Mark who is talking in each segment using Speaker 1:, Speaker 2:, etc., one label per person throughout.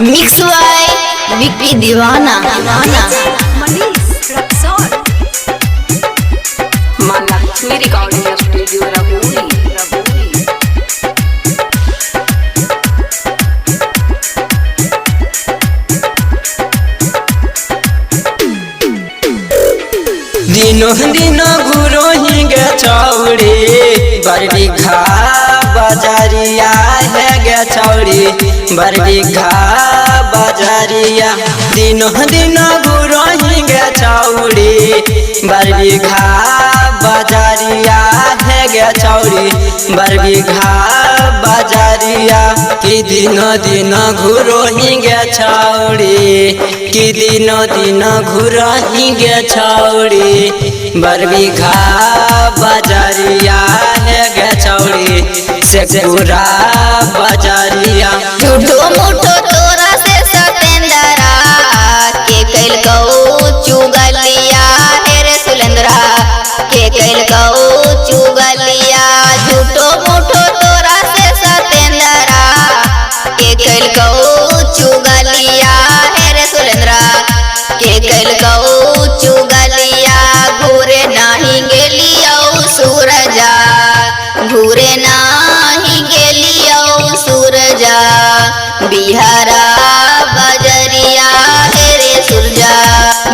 Speaker 1: Mix by Vicky दीवाना।
Speaker 2: मां Lakshmi recording studio रघुरी।
Speaker 3: दिनों दिनों घुरो हिंगे चौड़ी बरडी घा बाजारिया है गे चौड़ी बरडी घा बाजारिया। दिनों दिनों घुरो हिंगे चौड़ी बरडी घा बाजारिया है गे चौड़ी बरडी घा बाजारिया। कि दिनों दिनों घुरो हिंगे चौड़ी कि दिनों दिनों घुरो हिंगे चौड़ी बरबी घा बाजारिया है गे चौड़ी से पूरा बाजारिया।
Speaker 1: झूठो मूठो तोरा से सतेंद्रा के कैल कऊ चुगलिया हे रे सुलेंद्रा के कैल कऊ चुगलिया। झूठो मूठो तोरा से सतेंद्रा के कैल कऊ चुगलिया हे रे सुलेंद्रा के कैल कऊ चुगलिया। घूरे नाही गेलियो सूरजा घूरे नाही गेलियो सूरजा बिहारा बजरिया हे रे सूरजा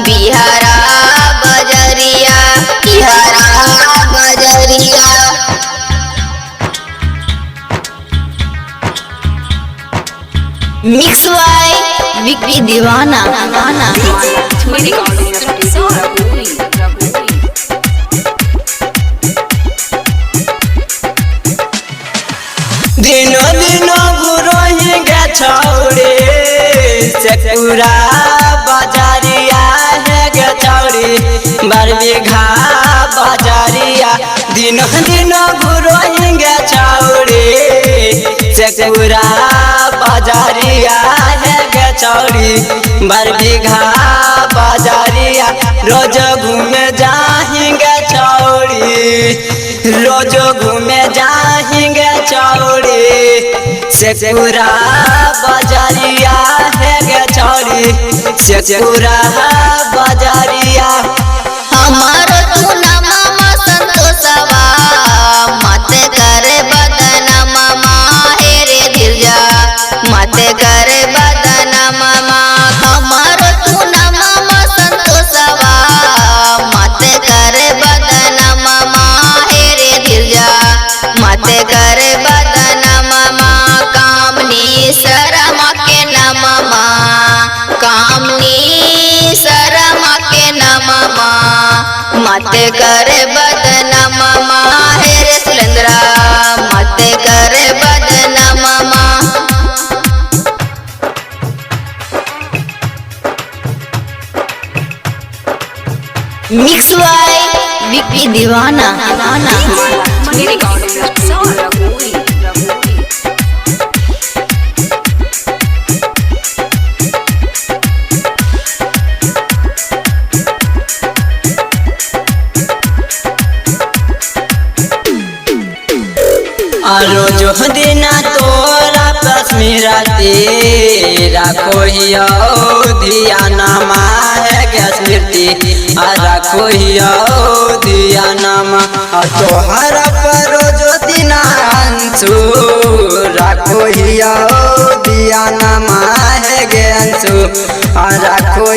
Speaker 1: बिहारा बजरिया बिहारा बजरिया। Mix by Vicky Deewana.
Speaker 2: Lakshmi recording studio रघुरी।
Speaker 3: दिनों दिनों घुरो हिंगे चौड़ी से पूरा बाजारिया है गे चौड़ी बरबी घा बाजारिया। दिनों दिनों घुरो हिंगे चौड़ी से पूरा बाजारिया है गे चौड़ी बरबी घा बाजारिया। रोज घूमे जाएंगे चौड़ी रोज घूमे जाएंगे चौड़ी से पूरा बाजारिया है गे चौड़ी से पूरा बाजारिया।
Speaker 1: हमारो तू मामा संतोषवा मत करे बदना मामा हे रे गिरजा मत करे बदना मामा। हमारो तू मामा संतोषवा मत करे बदना मामा हे रे गिरजा मत करे बदना मामा। कामनी शर्म के न मामा कामनी शर्म के न मामा मत करे बदना मामा हे रे सुलेंद्रा मत करे बदना मामा। Mix by Vicky Deewana.
Speaker 2: Lakshmi recording studio रघुरी।
Speaker 3: रोज दिना तोरा कश्मीरा तेरा कोई धियाना है गे स्मृति राखो धियाना तोहर पर रोज दिना अंशु राखो धियाना है गे अंशु राखो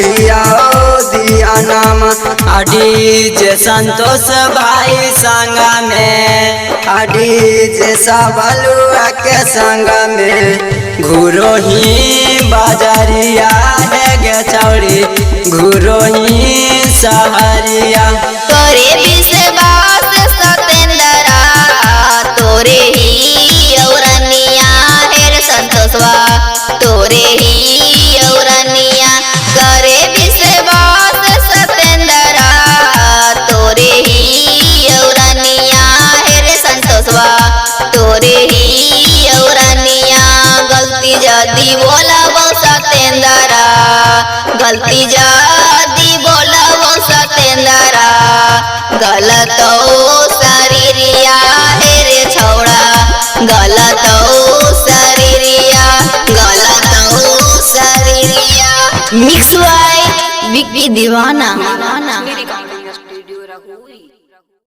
Speaker 3: धियाना। डीजे संतोष भाई संग में डीजे सबलुआ के संग में घुरो ही बाजारिया है गे चौड़ी घुरो ही सहरिया।
Speaker 1: तोरे विश्वास सतेंद्रा तोरे ही औरनिया हे रे संतोषवा तोरे ही औरनिया। करे विश्वास सतेंद्रा तोरे ही औरनिया हे रे संतोषवा तोरे ही औरनिया। गलती जदी बोलबो सतेंद्रा गलती जदी बोलबो सतेंद्रा गलत शरीरिया हे रे छौड़ा गलत शरीरिया गलत मिक्स बाय विक्की दीवाना।
Speaker 2: मेरी